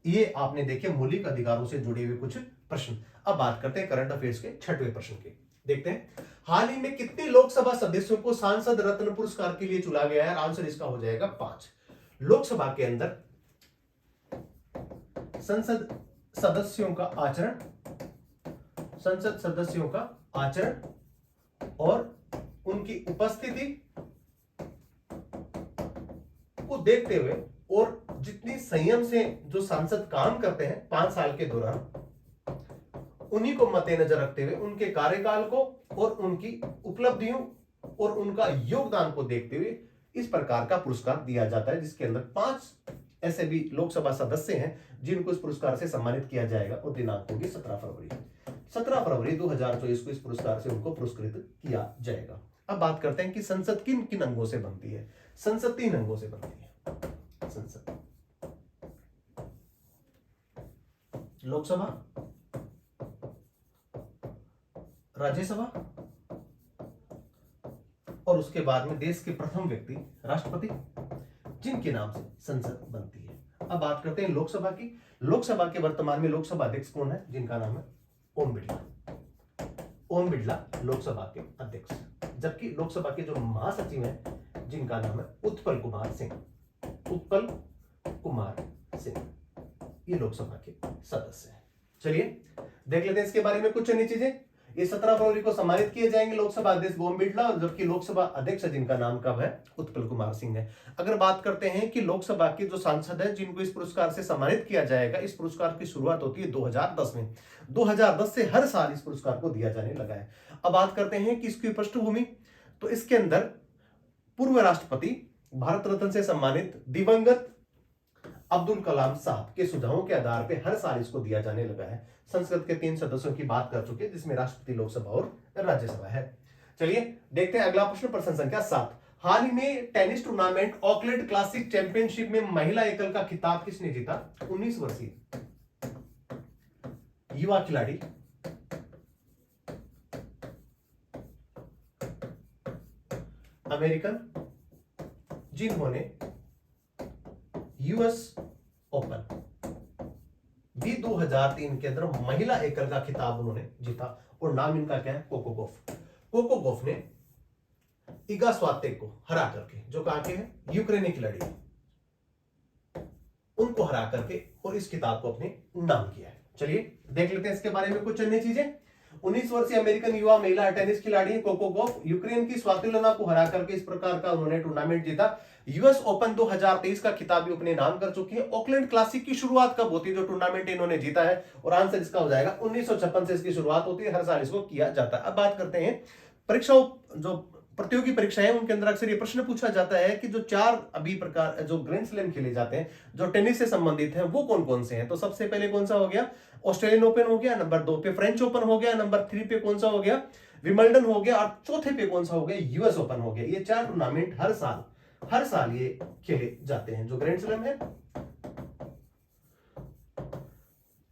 ये आपने देखे मौलिक अधिकारों से जुड़े हुए कुछ प्रश्न। अब बात करते हैं करंट अफेयर्स के 6वें प्रश्न के। देखते हैं हाल ही में कितने लोकसभा सदस्यों को सांसद रत्न पुरस्कार के लिए चुना गया है। आंसर इसका हो जाएगा 5। लोकसभा के अंदर संसद सदस्यों का आचरण, संसद सदस्यों का आचरण और उनकी उपस्थिति को देखते हुए और जितनी संयम से जो सांसद काम करते हैं 5 साल के दौरान, उन्हीं को मद्देनजर रखते हुए उनके कार्यकाल को और उनकी उपलब्धियों और उनका योगदान को देखते हुए इस प्रकार का पुरस्कार दिया जाता है, जिसके अंदर 5 ऐसे भी लोकसभा सदस्य हैं जिनको इस पुरस्कार से सम्मानित किया जाएगा और दिनांक होगी 17 फरवरी 2024 को इस पुरस्कार से उनको पुरस्कृत किया जाएगा। अब बात करते हैं कि संसद किन किन अंगों से बनती है। संसद 3 अंगों से बनती है। संसद लोकसभा, राज्यसभा और उसके बाद में देश के प्रथम व्यक्ति राष्ट्रपति, जिनके नाम से संसद बनती है। अब बात करते हैं लोकसभा की। लोकसभा के वर्तमान में लोकसभा अध्यक्ष कौन है, जिनका नाम है ओम बिड़ला। ओम बिड़ला लोकसभा के अध्यक्ष, जबकि लोकसभा के जो महासचिव हैं जिनका नाम है उत्पल कुमार सिंह। उत्पल कुमार सिंह ये लोकसभा के सदस्य हैं। चलिए देख लेते हैं इसके बारे में कुछ अन्य चीजें। ये 17 फरवरी को सम्मानित किए जाएंगे लोकसभा अध्यक्ष ओम बिड़ला, और जबकि लोकसभा अध्यक्ष जिनका नाम कब है, उत्पल कुमार सिंह है। अगर बात करते हैं कि लोकसभा के जो सांसद हैं जिनको इस पुरस्कार से सम्मानित किया जाएगा, इस पुरस्कार की शुरुआत होती है 2010 में। 2010 से हर साल इस पुरस्कार को दिया जाने लगा है। अब बात करते हैं कि इसकी पृष्ठभूमि, तो इसके अंदर पूर्व राष्ट्रपति, भारत रत्न से सम्मानित दिवंगत अब्दुल कलाम साहब के सुझावों के आधार पर हर साल इसको दिया जाने लगा है। संसद के 3 सदस्यों की बात कर चुके, जिसमें राष्ट्रपति, लोकसभा और राज्यसभा है। चलिए देखते हैं अगला प्रश्न, प्रश्न संख्या 7। हाल ही में tennis tournament Auckland classic championship में महिला एकल का खिताब किसने जीता? 19 वर्षीय युवा खिलाड़ी अमेरिकन, जिन्होंने यूएस ओपन भी 2003 के अंदर महिला एकल का खिताब उन्होंने जीता। और नाम इनका क्या है? Coco Gauff. कोको गॉफ ने इगा स्वातेक को हरा करके, जो कहां के हैं? यूक्रेनी खिलाड़ी, उनको हरा करके और इस किताब को अपने नाम किया है। चलिए देख लेते हैं इसके बारे में कुछ अन्य चीजें। 19 वर्षीय अमेरिकन युवा महिला टेनिस खिलाड़ी कोको गॉफ यूक्रेन की स्वातिलाना को हरा करके इस प्रकार का उन्होंने टूर्नामेंट जीता। यूएस ओपन 2023 का खिताब भी अपने नाम कर चुकी है। ऑकलैंड क्लासिक की शुरुआत कब होती है, जो टूर्नामेंट इन्होंने जीता है? और आंसर इसका हो जाएगा 1956 से इसकी शुरुआत होती है। हर साल इसको किया जाता है। अब बात करते हैं परीक्षाओं, जो प्रतियोगी परीक्षाएं, उनके अंदर अक्सर ये प्रश्न पूछा जाता है कि जो 4 अभी प्रकार जो ग्रैंड स्लैम खेले जाते हैं जो टेनिस से संबंधित हैं, वो कौन कौन से हैं? तो सबसे पहले कौन सा हो गया? ऑस्ट्रेलियन ओपन हो गया, नंबर 2 पे फ्रेंच ओपन हो गया, नंबर 3 पे कौन सा हो गया? विंबलडन हो गया, और चौथे पे कौन सा हो गया? यूएस ओपन हो गया। ये 4 टूर्नामेंट हर साल ये खेले जाते हैं जो ग्रैंड स्लैम है।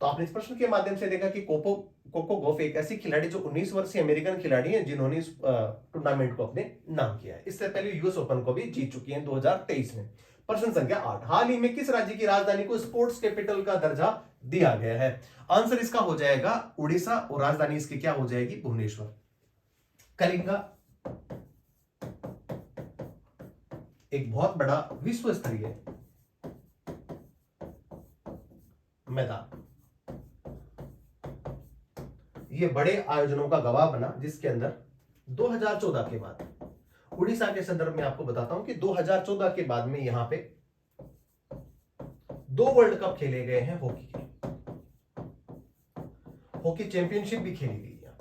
तो आपने इस प्रश्न के माध्यम से देखा कि कोको गॉफ एक ऐसी खिलाड़ी जो 19 वर्षीय अमेरिकन खिलाड़ी हैं, जिन्होंने इस टूर्नामेंट को अपने नाम किया है। इससे पहले यूएस ओपन को भी जीत चुकी हैं 2023 में। प्रश्न संख्या 8। हाल ही में किस राज्य की राजधानी को स्पोर्ट्स कैपिटल का दर्जा दिया गया है? आंसर इसका हो जाएगा उड़ीसा, और राजधानी इसकी क्या हो जाएगी? भुवनेश्वर। कलिंगा एक बहुत बड़ा विश्व स्तरीय मैदान, ये बड़े आयोजनों का गवाह बना, जिसके अंदर 2014 के बाद, उड़ीसा के संदर्भ में आपको बताता हूं कि 2014 के बाद में यहां पे 2 वर्ल्ड कप खेले गए हैं हॉकी के। हॉकी चैंपियनशिप भी खेली गई है,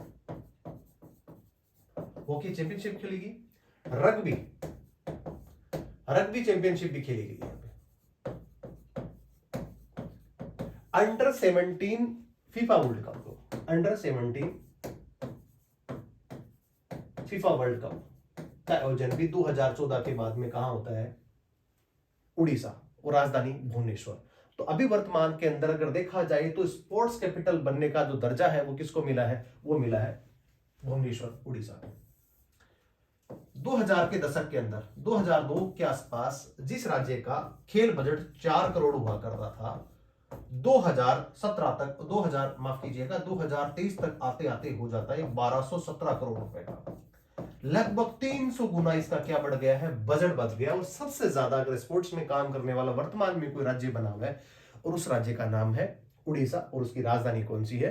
हॉकी चैंपियनशिप खेली गई, रग्बी चैंपियनशिप भी खेली गई है। अंडर 17 फीफा वर्ल्ड कप को, अंडर 17 फीफा वर्ल्ड कप का आयोजन भी 2014 के बाद में कहां होता है? उड़ीसा, और राजधानी भुवनेश्वर। तो अभी वर्तमान के अंदर अगर देखा जाए तो स्पोर्ट्स कैपिटल बनने का जो दर्जा है वो किसको मिला है? वो मिला है भुवनेश्वर, उड़ीसा। 2000 के दशक के अंदर 2002 के आसपास जिस राज्य का खेल बजट 4 करोड़ हुआ करता था, 2017 तक 2023 तक आते आते हो जाता है 1217 करोड़ रुपए का। लगभग 300 गुना इसका क्या बढ़ गया है? बजट बढ़ गया। और सबसे ज्यादा अगर स्पोर्ट्स में काम करने वाला वर्तमान में कोई राज्य बना हुआ है, और उस राज्य का नाम है उड़ीसा, और उसकी राजधानी कौन सी है?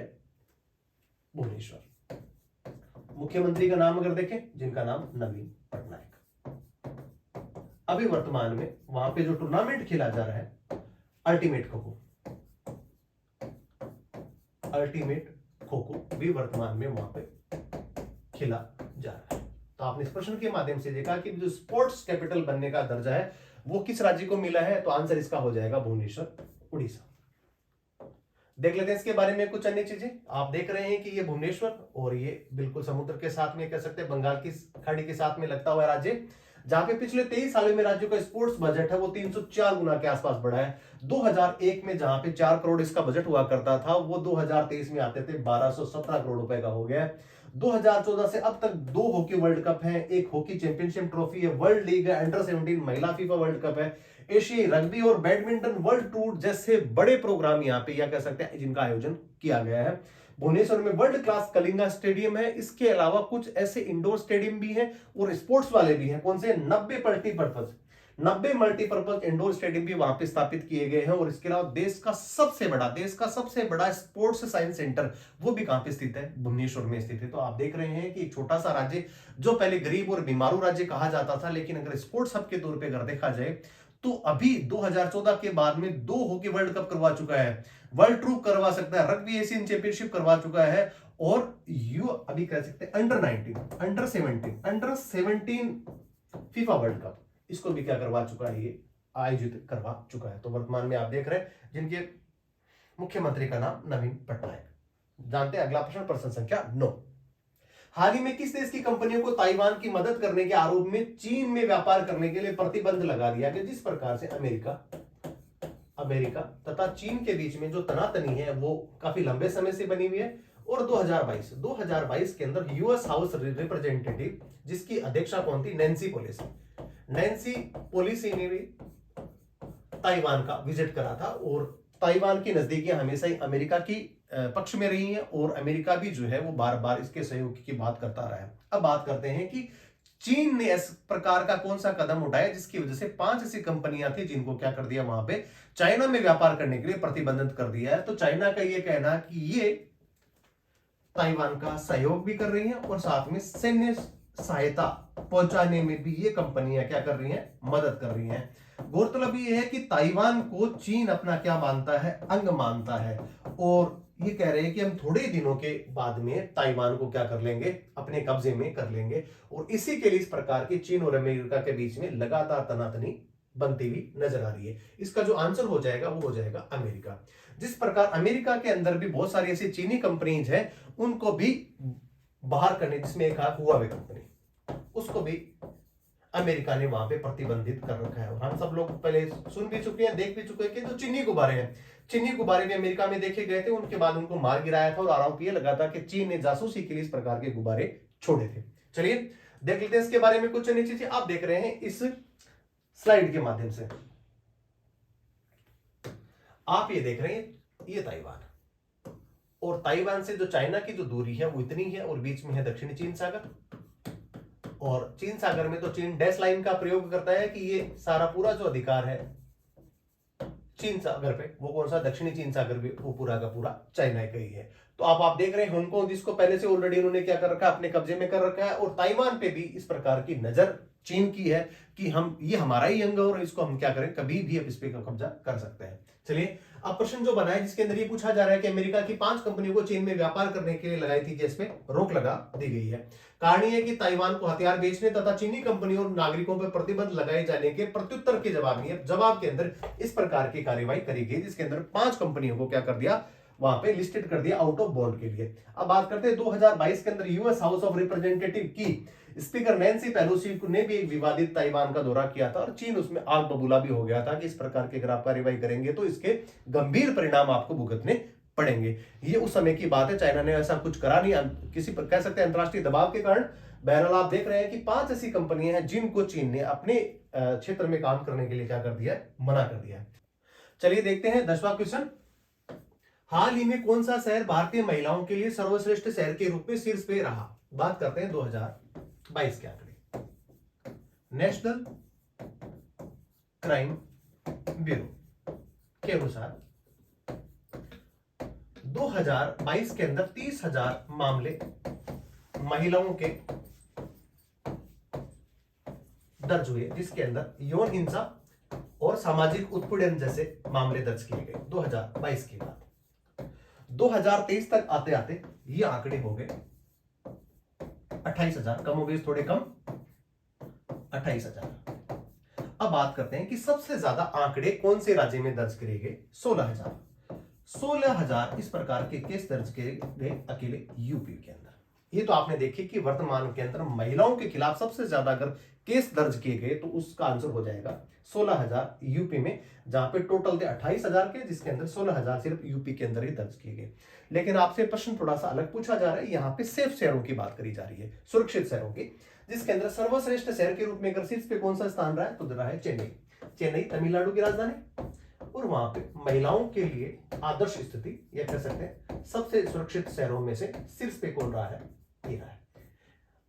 भुवनेश्वर। मुख्यमंत्री का नाम अगर देखें, जिनका नाम नवीन पटनायक। अभी वर्तमान में वहां पे जो टूर्नामेंट खेला जा रहा है, अल्टीमेट खो-खो भी वर्तमान में वहां पे खेला जा रहा है। तो आपने इस प्रश्न के माध्यम से देखा कि जो स्पोर्ट्स कैपिटल बनने का दर्जा है वो किस राज्य को मिला है? तो आंसर इसका हो जाएगा भुवनेश्वर, उड़ीसा। देख लेते हैं इसके बारे में कुछ अन्य चीजें। आप देख रहे हैं कि ये भुवनेश्वर, और ये बिल्कुल समुद्र के साथ में, कह सकते हैं बंगाल की खाड़ी के साथ में लगता हुआ राज्य, जहां पे पिछले 23 सालों में राज्यों का स्पोर्ट्स बजट है वो 304 गुना के आसपास बढ़ा है। 2001 में जहां पे 4 करोड़ इसका बजट हुआ करता था, वो 2023 में आते थे 1217 करोड़ रुपए का हो गया। 2014 से अब तक 2 हॉकी वर्ल्ड कप हैं, एक हॉकी चैंपियनशिप ट्रॉफी है, वर्ल्ड लीग है, अंडर 17 महिला फीफा वर्ल्ड कप है, एशियाई रग्बी और बैडमिंटन वर्ल्ड टूर जैसे बड़े प्रोग्राम यहाँ पे, या कह सकते हैं जिनका आयोजन किया गया है। भुवनेश्वर में वर्ल्ड क्लास कलिंगा स्टेडियम है। इसके अलावा कुछ ऐसे इंडोर स्टेडियम भी हैं और स्पोर्ट्स वाले भी हैं। कौन से? 90 मल्टीपर्पज इंडोर स्टेडियम भी वहां पे स्थापित किए गए हैं। और इसके अलावा देश का सबसे बड़ा स्पोर्ट्स साइंस सेंटर वो भी कहां पे स्थित है? भुवनेश्वर में स्थित है। तो आप देख रहे हैं कि छोटा सा राज्य जो पहले गरीब और बीमारू राज्य कहा जाता था, लेकिन अगर स्पोर्ट्स हब के तौर पर अगर देखा जाए तो अभी 2014 के बाद में 2 हॉकी वर्ल्ड कप करवा चुका है, वर्ल्ड टूर करवा सकता है, रग्बी एशियन चैंपियनशिप करवा चुका है, और अभी कह सकते हैं अंडर 17 फीफा वर्ल्ड कप, इसको भी क्या करवा चुका है? ये आयोजित करवा चुका है। तो वर्तमान में आप देख रहे हैं जिनके मुख्यमंत्री का नाम नवीन पटनायक। जानते हैं अगला प्रश्न संख्या 9। हाल ही में किस देश की कंपनियों को ताइवान की मदद करने के आरोप में चीन में व्यापार करने के लिए प्रतिबंध लगा दिया गया, जिस प्रकार से अमेरिका तथा चीन के बीच में जो तनातनी है वो काफी लंबे समय से बनी हुई है। और 2022 के अंदर यूएस हाउस रिप्रेजेंटेटिव, जिसकी अध्यक्षा कौन थी, नैन्सी पेलोसी ने भी ताइवान का विजिट करा था। और ताइवान की नजदीकियां हमेशा ही अमेरिका की पक्ष में रही हैं और अमेरिका भी जो है वो बार बार इसके सहयोग की बात करता रहा है। अब बात करते हैं कि चीन ने इस प्रकार का कौन सा कदम उठाया जिसकी वजह से 5 ऐसी कंपनियां थी जिनको क्या कर दिया, वहां पे चाइना में व्यापार करने के लिए प्रतिबंधित कर दिया है। तो चाइना का ये कहना कि ये ताइवान का सहयोग भी कर रही हैं और साथ में सैन्य सहायता पहुंचाने में भी ये कंपनियां क्या कर रही हैं, मदद कर रही हैं। गौरतलब ये है कि ताइवान को चीन अपना क्या मानता है, अंग मानता है। और ये कह रहे हैं कि हम थोड़े दिनों के बाद में ताइवान को क्या कर लेंगे, अपने कब्जे में कर लेंगे। और इसी के लिए इस प्रकार की चीन और अमेरिका के बीच में लगातार तनातनी बनती हुई नजर आ रही है। इसका जो आंसर हो जाएगा वो हो जाएगा अमेरिका। जिस प्रकार अमेरिका के अंदर भी बहुत सारी ऐसी चीनी कंपनीज हैं, उनको भी बाहर करने, जिसमें एक हुआवे कंपनी, उसको भी अमेरिका ने वहां पे प्रतिबंधित कर रखा है। और हम सब लोग पहले सुन भी चुके हैं, देख भी चुके हैं कि जो चीनी गुब्बारे हैं, चीनी गुब्बारे भी अमेरिका में देखे गए थे, उनके बाद उनको मार गिराया था और आरोप ये लगा था कि चीन ने जासूसी के लिए इस प्रकार के गुब्बारे छोड़े थे। चलिए देख लेते हैं इसके बारे में कुछ अन्य चीजें। आप देख रहे हैं इस स्लाइड के माध्यम से, आप ये देख रहे हैं ये ताइवान, और ताइवान से जो चाइना की जो दूरी है वो इतनी है, और बीच में है दक्षिणी चीन सागर। और चीन सागर में तो चीन डैश लाइन का प्रयोग करता है कि ये सारा पूरा जो अधिकार है चीन सागर पे, वो कौन सा, दक्षिणी चीन सागर भी, वो पूरा का पूरा चाइना का ही है। तो आप देख रहे हैं हांगकांग, जिसको पहले से ऑलरेडी उन्होंने क्या कर रखा है, अपने कब्जे में कर रखा है। और ताइवान पे भी इस प्रकार की नजर चीन की है कि हम, ये हमारा ही अंग है और इसको हम क्या करें, कभी भी अब इस पे कब्जा कर सकते हैं। चलिए अब प्रश्न जो बना है जिसके अंदर ये पूछा जा रहा है कि अमेरिका की 5 कंपनियों को चीन में व्यापार करने के लिए लगाई थी केस में रोक लगा दी गई है। कारण यह है कि ताइवान को हथियार बेचने तथा चीनी कंपनियों और नागरिकों पर प्रतिबंध लगाए जाने के प्रत्युत्तर के जवाब के अंदर इस प्रकार की कार्यवाही करी गई, जिसके अंदर 5 कंपनियों को क्या कर दिया, वहां पे लिस्टेड कर दिया आउट ऑफ बॉन्ड के लिए। अब बात करते हैं 2022 के अंदर यूएस हाउस ऑफ रिप्रेजेंटेटिव की स्पीकर नैन्सी पेलोसी ने भी एक विवादित ताइवान का दौरा किया था और चीन उसमें आग बबूला भी हो गया था कि इस प्रकार की अगर आप कार्यवाही करेंगे तो इसके गंभीर परिणाम आपको भुगतने पड़ेंगे। ये उस समय की बात है, चाइना ने ऐसा कुछ करा नहीं, किसी पर कह सकते हैं अंतरराष्ट्रीय दबाव के कारण। बहरहाल आप देख रहे हैं कि 5 ऐसी कंपनियां हैं जिनको चीन ने अपने क्षेत्र में काम करने के लिए क्या कर दिया है, मना कर दिया है। चलिए देखते हैं 10वां क्वेश्चन। हाल ही में कौन सा शहर भारतीय महिलाओं के लिए सर्वश्रेष्ठ शहर के रूप में शीर्ष पे रहा? बात करते हैं 2022 के आंकड़े। नेशनल क्राइम ब्यूरो के अनुसार 2022 के अंदर 30,000 मामले महिलाओं के दर्ज हुए, जिसके अंदर यौन हिंसा और सामाजिक उत्पीड़न जैसे मामले दर्ज किए गए 2022 की बात। 2023 तक आते आते ये आंकड़े हो गए 28,000, कमोबेश थोड़े कम, 28,000। अब बात करते हैं कि सबसे ज्यादा आंकड़े कौन से राज्य में दर्ज किए गए? 16,000 इस प्रकार के केस दर्ज किए गए अकेले यूपी के अंदर। ये तो आपने देखे कि वर्तमान के अंदर महिलाओं के खिलाफ सबसे ज्यादा अगर केस दर्ज किए गए तो उसका आंसर हो जाएगा 16,000 यूपी में, जहां पे टोटल थे 28,000 के, जिसके अंदर 16,000 सिर्फ यूपी के अंदर ही दर्ज किए गए। लेकिन आपसे प्रश्न थोड़ा सा अलग पूछा जा रहा है, यहाँ पे सेफ शहरों की बात करी जा रही है, सुरक्षित शहरों की, जिसके अंदर सर्वश्रेष्ठ शहर के रूप में अगर शीर्ष पे कौन सा स्थान रहा है तो रहा है चेन्नई तमिलनाडु की राजधानी। और वहां पे महिलाओं के लिए आदर्श स्थिति या कह सकते हैं सबसे सुरक्षित शहरों में से शीर्ष पे कौन रहा है? ये रहा है।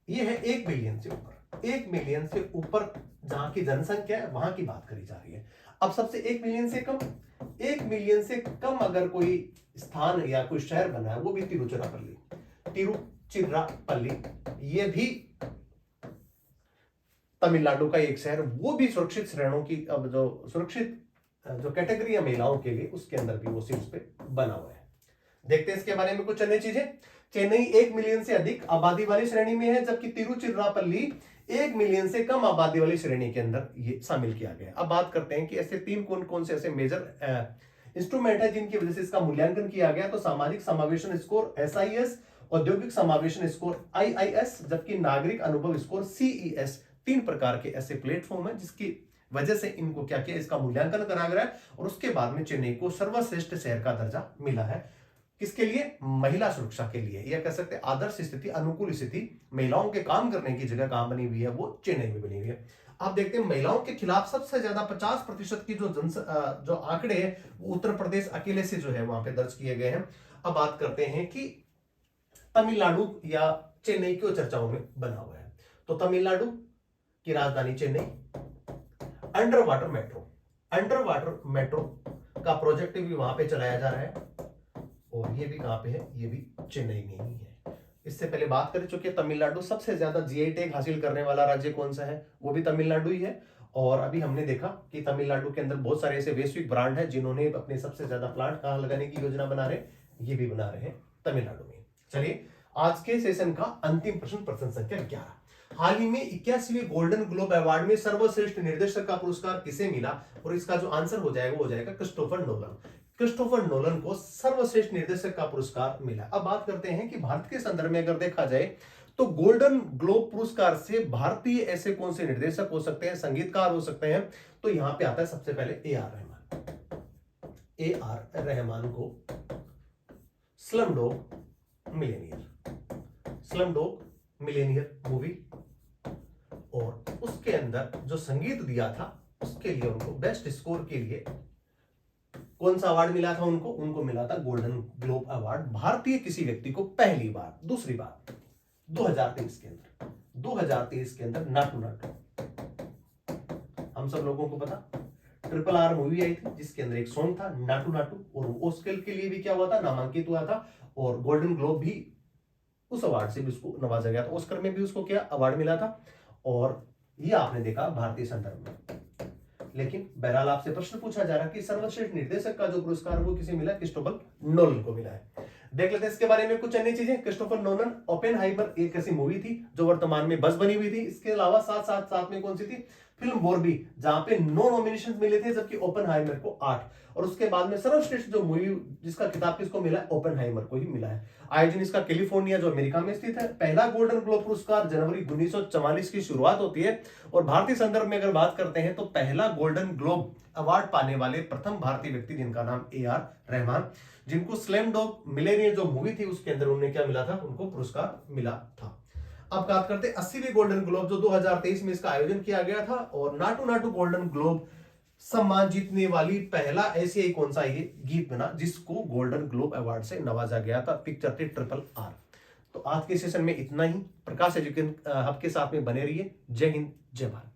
ये है 1 मिलियन से ऊपर, 1 मिलियन से ऊपर जहां की जनसंख्या है वहां की बात करी जा रही है। अब सबसे 1 मिलियन से कम, 1 मिलियन से कम अगर कोई स्थान या कोई शहर बना है वो भी तिरुचिरापल्ली, ये भी तमिलनाडु का एक शहर, वो भी सुरक्षित श्रेणों की, अब जो सुरक्षित जो कैटेगरी है महिलाओं के लिए उसके अंदर भी वो शीर्ष पे बना हुआ है। देखते हैं इसके बारे में कुछ अन्य चीजें। चेन्नई 1 मिलियन से अधिक आबादी वाली श्रेणी में है, जबकि तिरुचिरापल्ली 1 मिलियन से कम आबादी वाली श्रेणी के अंदर ये शामिल किया गया। अब बात करते हैं कि ऐसे तीन कौन कौन से ऐसे मेजर इंस्ट्रूमेंट है जिनकी वजह से इसका मूल्यांकन किया गया। तो सामाजिक समावेशन स्कोर SIS, औद्योगिक समावेशन स्कोर IIS, जबकि नागरिक अनुभव स्कोर CES। 3 प्रकार के ऐसे प्लेटफॉर्म है जिसकी वजह से इनको क्या किया, इसका मूल्यांकन करा गया है और उसके बाद में चेन्नई को सर्वश्रेष्ठ शहर का दर्जा मिला है। किसके लिए? महिला सुरक्षा के लिए, या कह सकते हैं आदर्श स्थिति, अनुकूल स्थिति महिलाओं के काम करने की जगह कहां बनी हुई है, वो चेन्नई में बनी हुई है। आप देखते हैं महिलाओं के खिलाफ सबसे ज्यादा 50% की जो आंकड़े हैं वो उत्तर प्रदेश अकेले से जो है वहां पे दर्ज किए गए हैं। अब बात करते हैं कि तमिलनाडु या चेन्नई क्यों चर्चाओं में बना हुआ है। तो तमिलनाडु की राजधानी चेन्नई, अंडर वाटर मेट्रो का प्रोजेक्ट भी वहां पे चलाया जा रहा है और ये भी कहां पे है, ये भी चेन्नई में ही है। इससे पहले बात कर चुके तमिलनाडु सबसे ज्यादा GI टैग हासिल करने वाला राज्य कौन सा है, वो भी तमिलनाडु ही है। और अभी हमने देखा कि तमिलनाडु के अंदर बहुत सारे ऐसे वैश्विक ब्रांड है जिन्होंने अपने सबसे ज्यादा प्लांट कहां लगाने की योजना बना रहे, ये भी बना रहे हैं तमिलनाडु में। चलिए आज के सेशन का अंतिम प्रश्न संख्या 11। हाल ही में 81वें गोल्डन ग्लोब अवार्ड में सर्वश्रेष्ठ निर्देशक का पुरस्कार किसे मिला? और इसका जो आंसर हो जाएगा वो हो जाएगा क्रिस्टोफर नोलन। क्रिस्टोफर नोलन को सर्वश्रेष्ठ निर्देशक का पुरस्कार मिला। अब बात करते हैं कि भारत के संदर्भ में अगर देखा जाए तो गोल्डन ग्लोब पुरस्कार से भारतीय ऐसे कौन से निर्देशक हो सकते हैं, संगीतकार हो सकते हैं। तो यहां पे आता है सबसे पहले AR रहमान को स्लमडॉग मिलेनियर मूवी और उसके अंदर जो संगीत दिया था उसके लिए उनको बेस्ट स्कोर के लिए कौन सा अवार्ड मिला था? उनको मिला था गोल्डन ग्लोब अवार्ड, भारतीय किसी व्यक्ति को पहली बार। दूसरी बात 2023 के अंदर नाटू हम सब लोगों को पता RRR मूवी आई थी जिसके अंदर एक सॉन्ग था नाटू और ऑस्कर के लिए भी क्या हुआ था, नामांकित हुआ था और गोल्डन ग्लोब भी उस अवार्ड से भी उसको नवाजा गया था। ऑस्कर में भी उसको क्या अवार्ड मिला था और ये आपने देखा भारतीय संदर्भ में। लेकिन बहरहाल आपसे प्रश्न पूछा जा रहा है कि सर्वश्रेष्ठ निर्देशक का जो पुरस्कार वो किसे मिला? क्रिस्टोफर नोलन को मिला है। देख लेते हैं इसके बारे में कुछ अन्य चीजें। क्रिस्टोफर नोलन ओपेनहाइमर एक ऐसी मूवी थी जो वर्तमान में बस बनी हुई थी। इसके अलावा साथ में कौन सी थी? फिल्म बॉर्बी, जहां पे 9 नॉमिनेशन मिले थे जबकि ओपेनहाइमर को 8। और उसके बाद में सर्वश्रेष्ठ जो मूवी जिसका खिताब किसको मिला है? ओपेनहाइमर को ही मिला है। आयोजन इसका कैलिफोर्निया जो अमेरिका में स्थित है। पहला गोल्डन ग्लोब पुरस्कार जनवरी 1944 की शुरुआत होती है। और भारतीय संदर्भ में अगर बात करते हैं तो पहला गोल्डन ग्लोब अवार्ड पाने वाले प्रथम भारतीय व्यक्ति जिनका नाम AR रहमान, जिनको स्लैमडॉग मिलेनियर जो मूवी थी उसके अंदर उन्हें क्या मिला था, उनको पुरस्कार मिला था। अब बात करते हैं 80वीं गोल्डन ग्लोब जो 2023 में इसका आयोजन किया गया था और नाटू गोल्डन ग्लोब सम्मान जीतने वाली पहला एशियाई कौन सा ये गीत बना जिसको गोल्डन ग्लोब अवार्ड से नवाजा गया था। पिक्चर थी RRR। तो आज के सेशन में इतना ही। प्रकाश एजुकेशन हब के साथ में बने रहिए। जय हिंद, जय भारत।